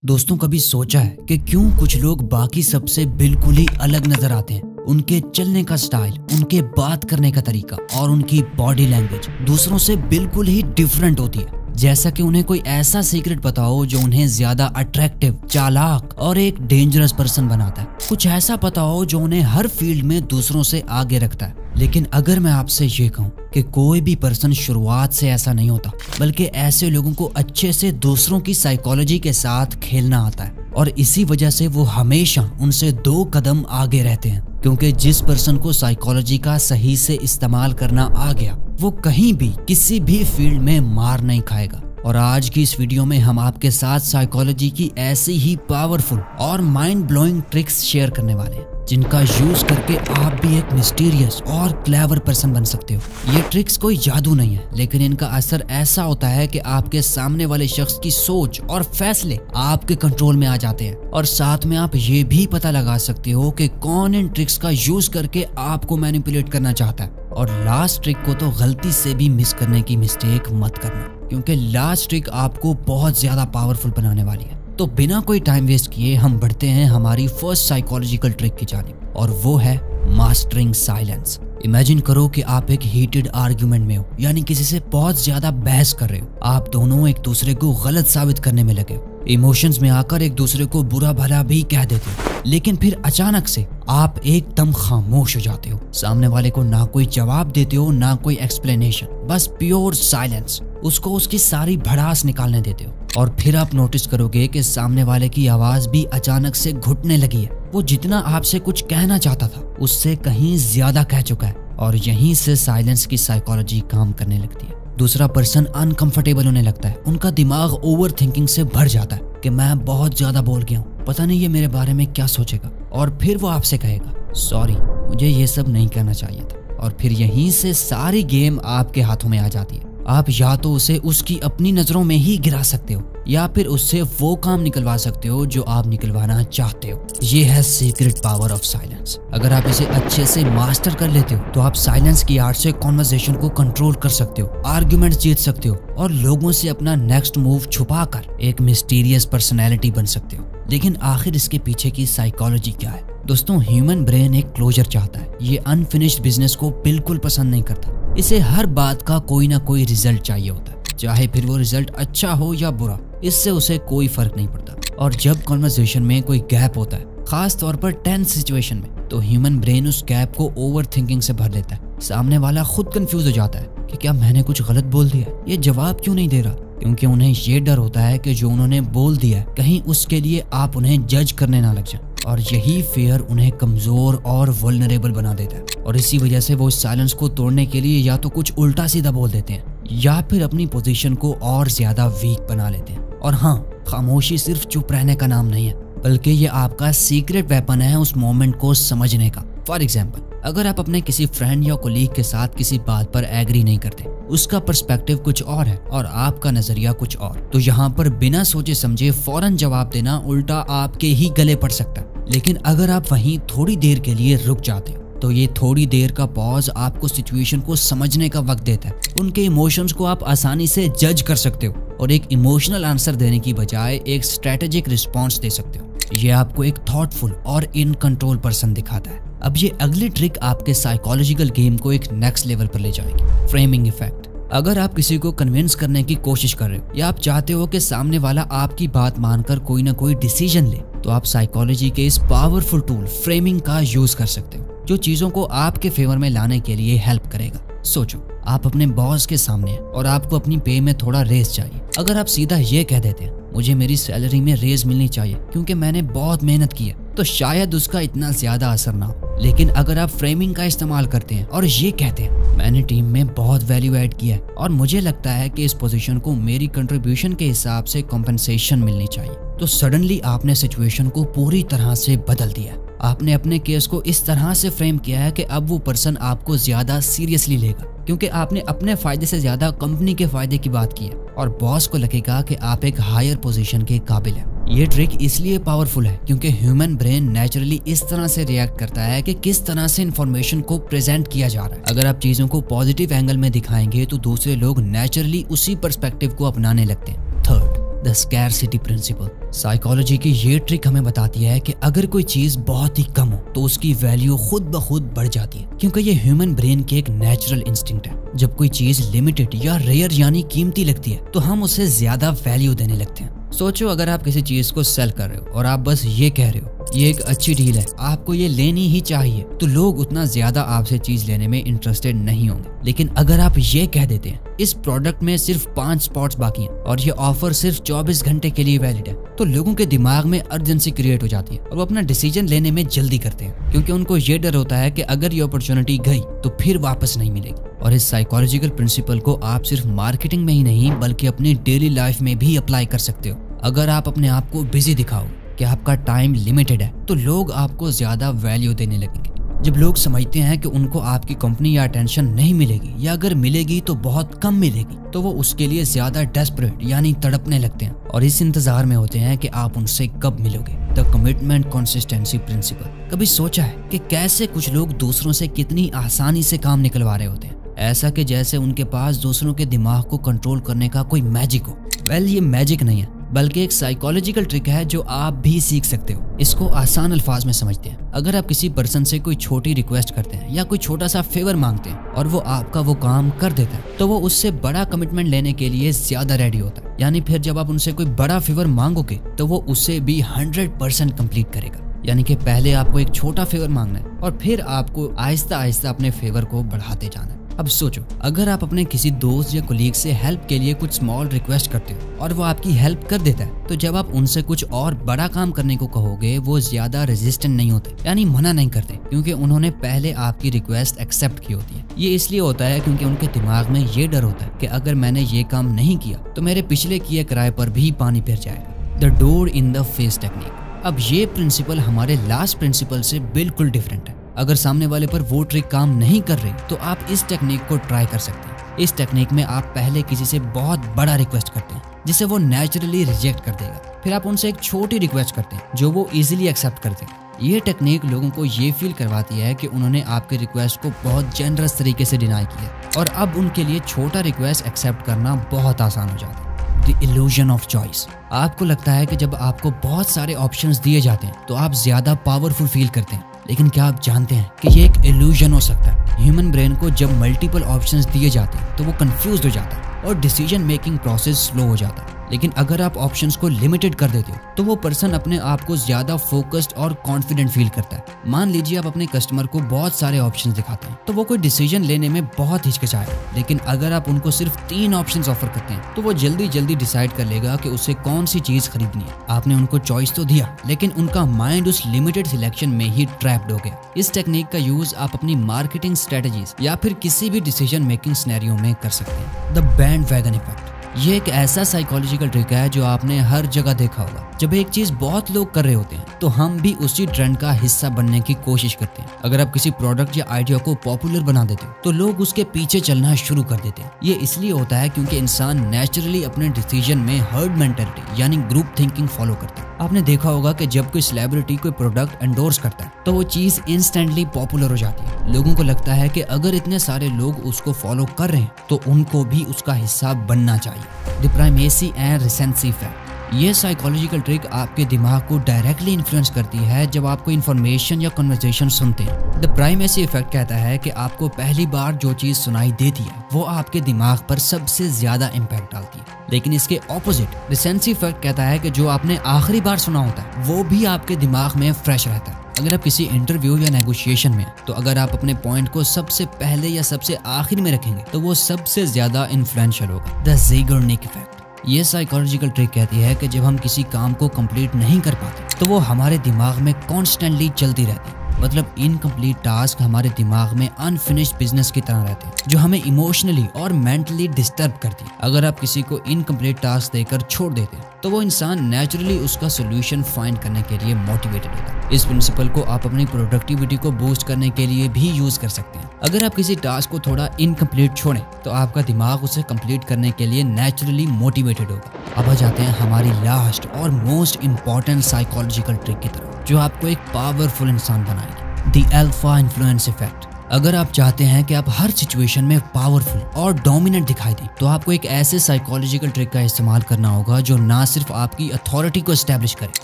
दोस्तों कभी सोचा है कि क्यों कुछ लोग बाकी सबसे बिल्कुल ही अलग नजर आते हैं? उनके चलने का स्टाइल, उनके बात करने का तरीका और उनकी बॉडी लैंग्वेज दूसरों से बिल्कुल ही डिफरेंट होती है। जैसा कि उन्हें कोई ऐसा सीक्रेट पता हो जो उन्हें ज्यादा अट्रैक्टिव, चालाक और एक डेंजरस पर्सन बनाता है। कुछ ऐसा पता हो जो उन्हें हर फील्ड में दूसरों से आगे रखता है। लेकिन अगर मैं आपसे ये कहूँ कि कोई भी पर्सन शुरुआत से ऐसा नहीं होता, बल्कि ऐसे लोगों को अच्छे से दूसरों की साइकोलॉजी के साथ खेलना आता है और इसी वजह से वो हमेशा उनसे 2 कदम आगे रहते हैं। क्योंकि जिस पर्सन को साइकोलॉजी का सही से इस्तेमाल करना आ गया, वो कहीं भी किसी भी फील्ड में मार नहीं खाएगा। और आज की इस वीडियो में हम आपके साथ साइकोलॉजी की ऐसी ही पावरफुल और माइंड ब्लोइंग ट्रिक्स शेयर करने वाले हैं, जिनका यूज करके आप भी एक मिस्टीरियस और क्लेवर पर्सन बन सकते हो। ये ट्रिक्स कोई जादू नहीं है, लेकिन इनका असर ऐसा होता है कि आपके सामने वाले शख्स की सोच और फैसले आपके कंट्रोल में आ जाते हैं। और साथ में आप ये भी पता लगा सकते हो कि कौन इन ट्रिक्स का यूज करके आपको मैनिपुलेट करना चाहता है। और लास्ट ट्रिक को तो गलती से भी मिस करने की मिस्टेक मत करना, क्योंकि लास्ट ट्रिक आपको बहुत ज्यादा पावरफुल बनाने वाली है। तो बिना कोई टाइम वेस्ट किए हम बढ़ते हैं हमारी फर्स्ट साइकोलॉजिकल ट्रिक की जानिब, और वो है मास्टरिंग साइलेंस। इमेजिन करो कि आप एक हीटेड आर्ग्यूमेंट में हो, यानी किसी से बहुत ज्यादा बहस कर रहे हो। आप दोनों एक दूसरे को गलत साबित करने में लगे हो, इमोशंस में आकर एक दूसरे को बुरा भला भी कह देते हो। लेकिन फिर अचानक से आप एकदम खामोश हो जाते हो। सामने वाले को ना कोई जवाब देते हो, ना कोई एक्सप्लेनेशन, बस प्योर साइलेंस। उसको उसकी सारी भड़ास निकालने देते हो। और फिर आप नोटिस करोगे कि सामने वाले की आवाज भी अचानक से घुटने लगी है। वो जितना आपसे कुछ कहना चाहता था, उससे कहीं ज्यादा कह चुका है। और यहीं से साइलेंस की साइकोलॉजी काम करने लगती है। दूसरा पर्सन अनकंफर्टेबल होने लगता है। उनका दिमाग ओवर थिंकिंग से भर जाता है कि मैं बहुत ज्यादा बोल गया हूँ, पता नहीं ये मेरे बारे में क्या सोचेगा। और फिर वो आपसे कहेगा, सॉरी, मुझे ये सब नहीं कहना चाहिए था। और फिर यहीं से सारी गेम आपके हाथों में आ जाती है। आप या तो उसे उसकी अपनी नजरों में ही गिरा सकते हो, या फिर उससे वो काम निकलवा सकते हो जो आप निकलवाना चाहते हो। ये है सीक्रेट पावर ऑफ साइलेंस। अगर आप इसे अच्छे से मास्टर कर लेते हो, तो आप साइलेंस की आर्ट से कॉन्वर्सेशन को कंट्रोल कर सकते हो, आर्ग्यूमेंट्स जीत सकते हो और लोगों से अपना नेक्स्ट मूव छुपाकर एक मिस्टीरियस पर्सनैलिटी बन सकते हो। लेकिन आखिर इसके पीछे की साइकोलॉजी क्या है? दोस्तों, ह्यूमन ब्रेन एक क्लोजर चाहता है। ये अनफिनिश्ड बिजनेस को बिल्कुल पसंद नहीं करता। इसे हर बात का कोई ना कोई रिजल्ट चाहिए होता है, चाहे फिर वो रिजल्ट अच्छा हो या बुरा, इससे उसे कोई फर्क नहीं पड़ता। और जब कॉन्वर्सेशन में कोई गैप होता है, खास तौर पर टेंस सिचुएशन में, तो ह्यूमन ब्रेन उस गैप को ओवर थिंकिंग से भर लेता है। सामने वाला खुद कंफ्यूज हो जाता है कि क्या मैंने कुछ गलत बोल दिया, ये जवाब क्यों नहीं दे रहा। क्योंकि उन्हें ये डर होता है कि जो उन्होंने बोल दिया है, कहीं उसके लिए आप उन्हें जज करने ना लग जाए। और यही फियर उन्हें कमजोर और वल्नरेबल बना देता है। और इसी वजह से वो साइलेंस को तोड़ने के लिए या तो कुछ उल्टा सीधा बोल देते हैं, या फिर अपनी पोजीशन को और ज्यादा वीक बना लेते हैं। और हाँ, खामोशी सिर्फ चुप रहने का नाम नहीं है, बल्कि ये आपका सीक्रेट वेपन है उस मोमेंट को समझने का। फॉर एग्जाम्पल, अगर आप अपने किसी फ्रेंड या कोलीग के साथ किसी बात पर एग्री नहीं करते, उसका पर्सपेक्टिव कुछ और है और आपका नजरिया कुछ और, तो यहाँ पर बिना सोचे समझे फौरन जवाब देना उल्टा आपके ही गले पड़ सकता है। लेकिन अगर आप वहीं थोड़ी देर के लिए रुक जाते हो, तो ये थोड़ी देर का पॉज आपको सिचुएशन को समझने का वक्त देता है। उनके इमोशंस को आप आसानी से जज कर सकते हो और एक इमोशनल आंसर देने की बजाय एक स्ट्रेटेजिक रिस्पॉन्स दे सकते हो। ये आपको एक थॉटफुल और इन कंट्रोल पर्सन दिखाता है। अब ये अगली ट्रिक आपके साइकोलॉजिकल गेम को एक नेक्स्ट लेवल पर ले जाएगी, फ्रेमिंग इफेक्ट। अगर आप किसी को कन्विंस करने की कोशिश कर रहे हो, या आप चाहते हो कि सामने वाला आपकी बात मानकर कोई ना कोई डिसीजन ले, तो आप साइकोलॉजी के इस पावरफुल टूल फ्रेमिंग का यूज कर सकते हो, जो चीजों को आपके फेवर में लाने के लिए हेल्प करेगा। सोचो, आप अपने बॉस के सामने हैं और आपको अपनी पे में थोड़ा रेस चाहिए। अगर आप सीधा ये कह देते हैं, मुझे मेरी सैलरी में रेस मिलनी चाहिए क्योंकि मैंने बहुत मेहनत की है, तो शायद उसका इतना ज्यादा असर ना हो। लेकिन अगर आप फ्रेमिंग का इस्तेमाल करते हैं और ये कहते हैं, मैंने टीम में बहुत वैल्यू ऐड किया है और मुझे लगता है कि इस पोजीशन को मेरी कंट्रीब्यूशन के हिसाब से कॉम्पेंसेशन मिलनी चाहिए, तो सडनली आपने सिचुएशन को पूरी तरह से बदल दिया। आपने अपने केस को इस तरह से फ्रेम किया है कि अब वो पर्सन आपको ज्यादा सीरियसली लेगा, क्योंकि आपने अपने फायदे से ज्यादा कंपनी के फायदे की बात की है और बॉस को लगेगा कि आप एक हायर पोजीशन के काबिल हैं। ये ट्रिक इसलिए पावरफुल है क्योंकि ह्यूमन ब्रेन नेचुरली इस तरह से रिएक्ट करता है कि किस तरह से इंफॉर्मेशन को प्रेजेंट किया जा रहा है। अगर आप चीजों को पॉजिटिव एंगल में दिखाएंगे, तो दूसरे लोग नेचुरली उसी पर्सपेक्टिव को अपनाने लगते हैं। Third, the scarcity principle. Psychology की ये ट्रिक हमें बताती है कि अगर कोई चीज बहुत ही कम हो तो उसकी वैल्यू खुद ब खुद बढ़ जाती है, क्योंकि ये ह्यूमन ब्रेन की एक नेचुरल इंस्टिंक्ट है। जब कोई चीज लिमिटेड या रेयर यानी कीमती लगती है तो हम उसे ज्यादा वैल्यू देने लगते हैं। सोचो, अगर आप किसी चीज को सेल कर रहे हो और आप बस ये कह रहे हो ये एक अच्छी डील है, आपको ये लेनी ही चाहिए, तो लोग उतना ज्यादा आपसे चीज लेने में इंटरेस्टेड नहीं होंगे। लेकिन अगर आप ये कह देते हैं इस प्रोडक्ट में सिर्फ 5 स्पॉट्स बाकी हैं और ये ऑफर सिर्फ 24 घंटे के लिए वैलिड है, तो लोगों के दिमाग में अर्जेंसी क्रिएट हो जाती है और वो अपना डिसीजन लेने में जल्दी करते हैं, क्योंकि उनको ये डर होता है कि अगर ये अपॉर्चुनिटी गई तो फिर वापस नहीं मिलेगी। और इस साइकोलॉजिकल प्रिंसिपल को आप सिर्फ मार्केटिंग में ही नहीं बल्कि अपनी डेली लाइफ में भी अप्लाई कर सकते हो। अगर आप अपने आप को बिजी दिखाओ कि आपका टाइम लिमिटेड है तो लोग आपको ज्यादा वैल्यू देने लगेंगे। जब लोग समझते हैं कि उनको आपकी कंपनी या अटेंशन नहीं मिलेगी या अगर मिलेगी तो बहुत कम मिलेगी, तो वो उसके लिए ज्यादा डेस्परेट यानी तड़पने लगते हैं और इस इंतजार में होते हैं कि आप उनसे कब मिलोगे। The commitment consistency principle. कभी सोचा है कि कैसे कुछ लोग दूसरों से कितनी आसानी से काम निकलवा रहे होते हैं, ऐसा कि जैसे उनके पास दूसरों के दिमाग को कंट्रोल करने का कोई मैजिक हो। ये मैजिक नहीं है बल्कि एक साइकोलॉजिकल ट्रिक है जो आप भी सीख सकते हो। इसको आसान अल्फाज में समझते हैं। अगर आप किसी पर्सन से कोई छोटी रिक्वेस्ट करते हैं या कोई छोटा सा फेवर मांगते हैं और वो आपका वो काम कर देता है, तो वो उससे बड़ा कमिटमेंट लेने के लिए ज्यादा रेडी होता है। यानी फिर जब आप उनसे कोई बड़ा फेवर मांगोगे तो वो उससे भी 100% कंप्लीट करेगा। यानी कि पहले आपको एक छोटा फेवर मांगना है और फिर आपको आहिस्ता आहिस्ता अपने फेवर को बढ़ाते जाना है। अब सोचो, अगर आप अपने किसी दोस्त या कोलीग से हेल्प के लिए कुछ स्मॉल रिक्वेस्ट करते हो और वो आपकी हेल्प कर देता है, तो जब आप उनसे कुछ और बड़ा काम करने को कहोगे वो ज्यादा रेजिस्टेंट नहीं होते, यानी मना नहीं करते, क्योंकि उन्होंने पहले आपकी रिक्वेस्ट एक्सेप्ट की होती है। ये इसलिए होता है क्योंकि उनके दिमाग में ये डर होता है कि अगर मैंने ये काम नहीं किया तो मेरे पिछले किए किराए पर भी पानी फिर जाएगा। The door in the face technique. अब ये प्रिंसिपल हमारे लास्ट प्रिंसिपल से बिल्कुल डिफरेंट है। अगर सामने वाले पर वो ट्रिक काम नहीं कर रही तो आप इस टेक्निक को ट्राई कर सकते हैं। इस टेक्निक में आप पहले किसी से बहुत बड़ा रिक्वेस्ट करते हैं जिसे वो नेचुरली रिजेक्ट कर देगा, फिर आप उनसे एक छोटी रिक्वेस्ट करते हैं जो वो इजीली एक्सेप्ट करते हैं। ये टेक्निक लोगों को ये फील करवाती है कि उन्होंने आपके रिक्वेस्ट को बहुत जेनरस तरीके से डिनाई किया और अब उनके लिए छोटा रिक्वेस्ट एक्सेप्ट करना बहुत आसान हो जाता है। The illusion of choice. आपको लगता है कि जब आपको बहुत सारे ऑप्शंस दिए जाते हैं तो आप ज्यादा पावरफुल फील करते हैं, लेकिन क्या आप जानते हैं कि ये एक इल्यूजन हो सकता है। ह्यूमन ब्रेन को जब मल्टीपल ऑप्शंस दिए जाते हैं तो वो कंफ्यूज हो जाता है और डिसीजन मेकिंग प्रोसेस स्लो हो जाता है। लेकिन अगर आप ऑप्शंस को लिमिटेड कर देते हो तो वो पर्सन अपने आप को ज्यादा फोकस्ड और कॉन्फिडेंट फील करता है। मान लीजिए आप अपने कस्टमर को बहुत सारे ऑप्शंस दिखाते हैं तो वो कोई डिसीजन लेने में बहुत हिचकिचाएगा, लेकिन अगर आप उनको सिर्फ 3 ऑप्शंस ऑफर करते हैं तो वो जल्दी जल्दी डिसाइड कर लेगा कि उसे कौन सी चीज खरीदनी है। आपने उनको चॉइस तो दिया, लेकिन उनका माइंड उस लिमिटेड सिलेक्शन में ही ट्रैप्ड हो गया। इस टेक्निक का यूज आप अपनी मार्केटिंग स्ट्रेटजीज या फिर किसी भी डिसीजन मेकिंग सिनेरियो में कर सकते हैं। The bandwagon effect. ये एक ऐसा साइकोलॉजिकल ट्रिक है जो आपने हर जगह देखा होगा। जब एक चीज बहुत लोग कर रहे होते हैं तो हम भी उसी ट्रेंड का हिस्सा बनने की कोशिश करते हैं। अगर आप किसी प्रोडक्ट या आइडिया को पॉपुलर बना देते हो तो लोग उसके पीछे चलना शुरू कर देते हैं। ये इसलिए होता है क्योंकि इंसान नेचुरली अपने डिसीजन में हर्ड मेंटालिटी यानी ग्रुप थिंकिंग फॉलो करता है। आपने देखा होगा कि जब कोई सेलिब्रिटी कोई प्रोडक्ट एंडोर्स करता है तो वो चीज इंस्टेंटली पॉपुलर हो जाती है। लोगों को लगता है कि अगर इतने सारे लोग उसको फॉलो कर रहे हैं तो उनको भी उसका हिस्सा बनना चाहिए। The primacy and recency effect. ये साइकोलॉजिकल ट्रिक आपके दिमाग को डायरेक्टली इन्फ्लुएंस करती है जब आप कोई इन्फॉर्मेशन या कन्वर्सेशन सुनते हैं। द प्राइमेसी इफेक्ट कहता है कि आपको पहली बार जो चीज सुनाई देती है वो आपके दिमाग पर सबसे ज्यादा इम्पैक्ट डालती है, लेकिन इसके ऑपोजिट रिसेंसी इफेक्ट कहता है कि जो आपने आखिरी बार सुना होता है वो भी आपके दिमाग में फ्रेश रहता है। अगर आप किसी इंटरव्यू या नेगोशिएशन में तो अगर आप अपने पॉइंट को सबसे पहले या सबसे आखिर में रखेंगे तो वो सबसे ज्यादा इन्फ्लुएंशियल होगा। The Zeigarnik effect. ये साइकोलॉजिकल ट्रिक कहती है कि जब हम किसी काम को कंप्लीट नहीं कर पाते तो वो हमारे दिमाग में कॉन्स्टेंटली चलती रहती है। मतलब इनकम्प्लीट टास्क हमारे दिमाग में अनफिनिश्ड बिजनेस की तरह रहते हैं जो हमें इमोशनली और मेंटली डिस्टर्ब करती है। अगर आप किसी को इनकम्प्लीट टास्क देकर छोड़ देते हैं तो वो इंसान नेचुरली उसका सोल्यूशन फाइंड करने के लिए मोटिवेटेड होता है। इस प्रिंसिपल को आप अपनी प्रोडक्टिविटी को बूस्ट करने के लिए भी यूज कर सकते हैं। अगर आप किसी टास्क को थोड़ा इनकम्प्लीट छोड़ें तो आपका दिमाग उसे कंप्लीट करने के लिए नेचुरली मोटिवेटेड होगा। अब आ जाते हैं हमारी लास्ट और मोस्ट इम्पॉर्टेंट साइकोलॉजिकल ट्रिक की तरफ जो आपको एक पावरफुल इंसान बनाएगी। The alpha influence effect. अगर आप चाहते हैं कि आप हर सिचुएशन में पावरफुल और डोमिनेंट दिखाई दें, तो आपको एक ऐसे साइकोलॉजिकल ट्रिक का इस्तेमाल करना होगा जो ना सिर्फ आपकी अथॉरिटी को एस्टेब्लिश करे,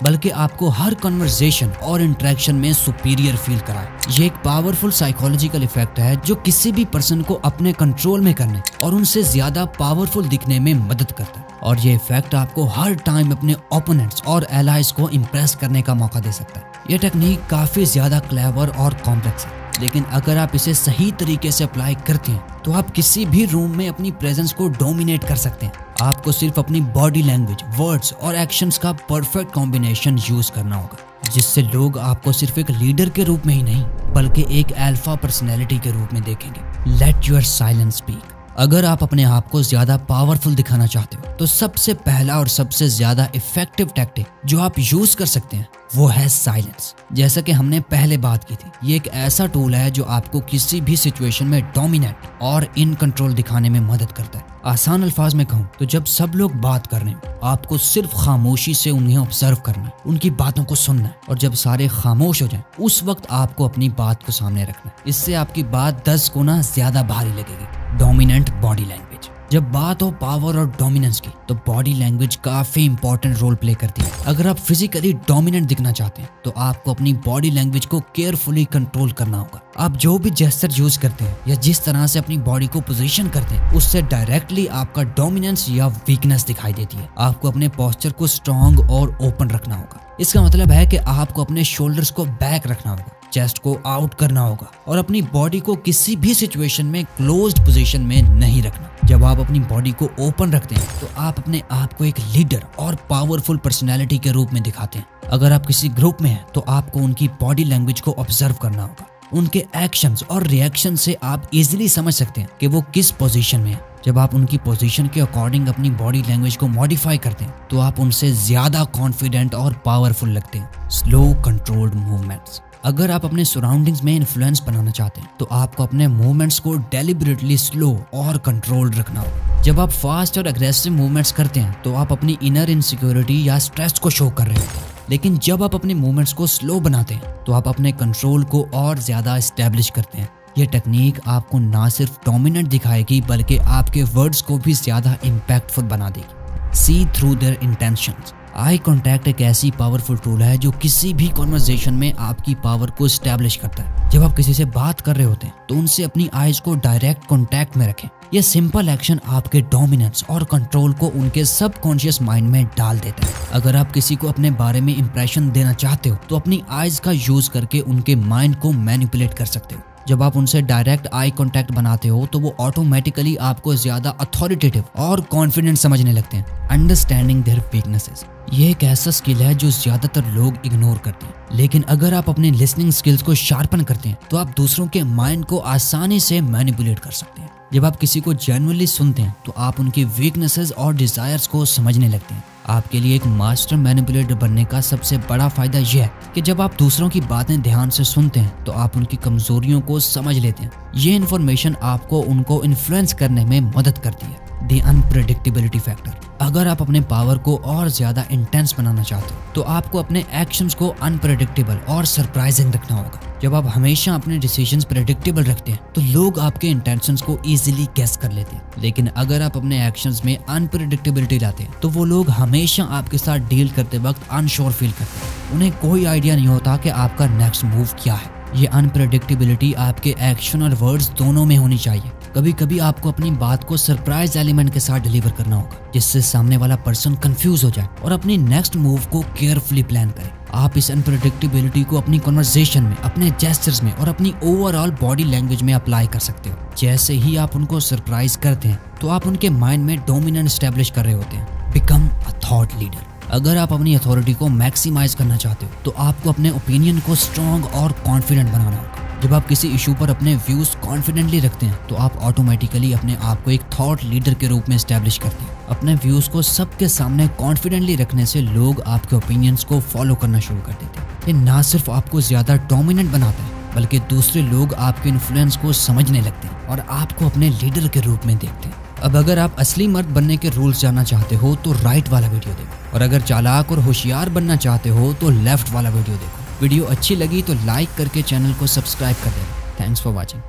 बल्कि आपको हर कन्वर्सेशन और इंटरेक्शन में सुपीरियर फील कराए। ये एक पावरफुल साइकोलॉजिकल इफेक्ट है जो किसी भी पर्सन को अपने कंट्रोल में करने और उनसे ज्यादा पावरफुल दिखने में मदद करता है। और ये इफेक्ट आपको हर टाइम अपने ओपोनेंट्स और एलाइज को इम्प्रेस करने का मौका दे सकता है। ये टेक्निक काफी ज्यादा क्लेवर और कॉम्प्लेक्स है, लेकिन अगर आप इसे सही तरीके से अप्लाई करते हैं तो आप किसी भी रूम में अपनी प्रेजेंस को डोमिनेट कर सकते हैं। आपको सिर्फ अपनी बॉडी लैंग्वेज, वर्ड्स और एक्शंस का परफेक्ट कॉम्बिनेशन यूज करना होगा, जिससे लोग आपको सिर्फ एक लीडर के रूप में ही नहीं बल्कि एक अल्फा पर्सनैलिटी के रूप में देखेंगे। Let your silence speak. अगर आप अपने आप को ज्यादा पावरफुल दिखाना चाहते हो तो सबसे पहला और सबसे ज्यादा इफेक्टिव टैक्टिक जो आप यूज कर सकते हैं वो है साइलेंस। जैसा कि हमने पहले बात की थी, ये एक ऐसा टूल है जो आपको किसी भी सिचुएशन में डोमिनेट और इन कंट्रोल दिखाने में मदद करता है। आसान अल्फाज में कहूँ तो जब सब लोग बात कर रहे हो, आपको सिर्फ खामोशी से उन्हें ऑब्जर्व करना है, उनकी बातों को सुनना है, और जब सारे खामोश हो जाएं, उस वक्त आपको अपनी बात को सामने रखना है। इससे आपकी बात 10 गुना ज्यादा भारी लगेगी। Dominant body language. जब बात हो पावर और डोमिनेंस की, तो बॉडी लैंग्वेज काफी इंपॉर्टेंट रोल प्ले करती है। अगर आप फिजिकली डोमिनेंट दिखना चाहते हैं तो आपको अपनी बॉडी लैंग्वेज को केयरफुली कंट्रोल करना होगा। आप जो भी जेस्चर यूज करते हैं या जिस तरह से अपनी बॉडी को पोजीशन करते हैं, उससे डायरेक्टली आपका डोमिनेंस या वीकनेस दिखाई देती है। आपको अपने पोस्चर को स्ट्रॉन्ग और ओपन रखना होगा। इसका मतलब है कि आपको अपने शोल्डर्स को बैक रखना होगा, चेस्ट को आउट करना होगा और अपनी बॉडी को किसी भी सिचुएशन में क्लोज्ड पोजीशन में नहीं रखना। जब आप अपनी बॉडी को ओपन रखते हैं तो आप अपने आप को एक लीडर और पावरफुल पर्सनैलिटी के रूप में दिखाते हैं। अगर आप किसी ग्रुप में हैं तो आपको उनकी बॉडी लैंग्वेज को ऑब्जर्व करना होगा। उनके एक्शंस और रिएक्शन से आप इजीली समझ सकते हैं कि वो किस पोजीशन में है। जब आप उनकी पोजीशन के अकॉर्डिंग अपनी बॉडी लैंग्वेज को मॉडिफाई करते हैं तो आप उनसे ज्यादा कॉन्फिडेंट और पावरफुल लगते हैं। Slow controlled movements. अगर आप अपने सराउंडिंग्स में इन्फ्लुएंस बनाना चाहते हैं तो आपको अपने मूवमेंट्स को डेलिबरेटली स्लो और कंट्रोल्ड रखना होगा। जब आप फास्ट और अग्रेसिव मूवमेंट्स करते हैं तो आप अपनी इनर इनसिक्योरिटी या स्ट्रेस को शो कर रहे होते हैं, लेकिन जब आप अपने मूवमेंट्स को स्लो बनाते हैं तो आप अपने कंट्रोल को और ज्यादा एस्टेब्लिश करते हैं। यह टेक्निक आपको ना सिर्फ डोमिनेंट दिखाएगी बल्कि आपके वर्ड्स को भी ज्यादा इम्पैक्टफुल बना देगी। See through their intentions. Eye contact एक ऐसी पावरफुल टूल है जो किसी भी कॉन्वर्सेशन में आपकी पावर को एस्टेब्लिश करता है। जब आप किसी से बात कर रहे होते हैं तो उनसे अपनी आईज को डायरेक्ट कॉन्टैक्ट में रखें। यह सिंपल एक्शन आपके डोमिनेंस और कंट्रोल को उनके सबकॉन्शियस माइंड में डाल देता है। अगर आप किसी को अपने बारे में इंप्रेशन देना चाहते हो तो अपनी आईज का यूज करके उनके माइंड को मैनिपुलेट कर सकते हो। जब आप उनसे डायरेक्ट आई कांटेक्ट बनाते हो तो वो ऑटोमेटिकली आपको ज्यादा अथॉरिटेटिव और कॉन्फिडेंट समझने लगते हैं। Understanding their weaknesses. ये एक ऐसा स्किल है जो ज्यादातर लोग इग्नोर करते हैं, लेकिन अगर आप अपने लिसनिंग स्किल्स को शार्पन करते हैं तो आप दूसरों के माइंड को आसानी से मैनिपुलेट कर सकते हैं। जब आप किसी को जेन्युइनली सुनते हैं तो आप उनकी वीकनेसेस और डिजायर्स को समझने लगते हैं। आपके लिए एक मास्टर मैनिपुलेटर बनने का सबसे बड़ा फायदा यह है कि जब आप दूसरों की बातें ध्यान से सुनते हैं तो आप उनकी कमजोरियों को समझ लेते हैं। ये इन्फॉर्मेशन आपको उनको इन्फ्लुएंस करने में मदद करती है। The unpredictability factor. अगर आप अपने पावर को और ज्यादा इंटेंस बनाना चाहते हो तो आपको अपने एक्शंस को अनप्रेडिक्टेबल और सरप्राइजिंग रखना होगा। जब आप हमेशा अपने डिसीजंस प्रेडिक्टेबल रखते हैं तो लोग आपके इंटेंशंस को इजीली गेस कर लेते हैं, लेकिन अगर आप अपने एक्शंस में अनप्रेडिक्टेबिलिटी लाते हैं तो वो लोग हमेशा आपके साथ डील करते वक्त अनश्योर फील करते हैं। उन्हें कोई आइडिया नहीं होता कि आपका नेक्स्ट मूव क्या है। ये अनप्रेडिक्टेबिलिटी आपके एक्शन और वर्ड्स दोनों में होनी चाहिए। कभी कभी आपको अपनी बात को सरप्राइज एलिमेंट के साथ डिलीवर करना होगा, जिससे सामने वाला पर्सन कंफ्यूज हो जाए और अपनी नेक्स्ट मूव को केयरफुली प्लान करे। आप इस अनप्रेडिक्टेबिलिटी को अपनी कन्वर्सेशन में, अपने जेस्चर्स में और अपनी ओवरऑल बॉडी लैंग्वेज में अप्लाई कर सकते हो। जैसे ही आप उनको सरप्राइज करते हैं तो आप उनके माइंड में डोमिनेंस एस्टेब्लिश कर रहे होते हैं। Become a thought leader. अगर आप अपनी अथॉरिटी को मैक्सिमाइज करना चाहते हो तो आपको अपने ओपिनियन को स्ट्रॉन्ग और कॉन्फिडेंट बनाना होगा। जब आप किसी इशू पर अपने व्यूज कॉन्फिडेंटली रखते हैं तो आप ऑटोमेटिकली अपने आप को एक थॉट लीडर के रूप में एस्टेब्लिश करते हैं। अपने व्यूज को सबके सामने कॉन्फिडेंटली रखने से लोग आपके ओपिनियंस को फॉलो करना शुरू कर देते हैं। ये ना सिर्फ आपको ज्यादा डोमिनेंट बनाता है बल्कि दूसरे लोग आपके इन्फ्लुएंस को समझने लगते हैं और आपको अपने लीडर के रूप में देखते हैं। अब अगर आप असली मर्द बनने के रूल्स जानना चाहते हो तो राइट वाला वीडियो देखो, और अगर चालाक और होशियार बनना चाहते हो तो लेफ्ट वाला वीडियो देखो। वीडियो अच्छी लगी तो लाइक करके चैनल को सब्सक्राइब कर देना। Thanks for watching.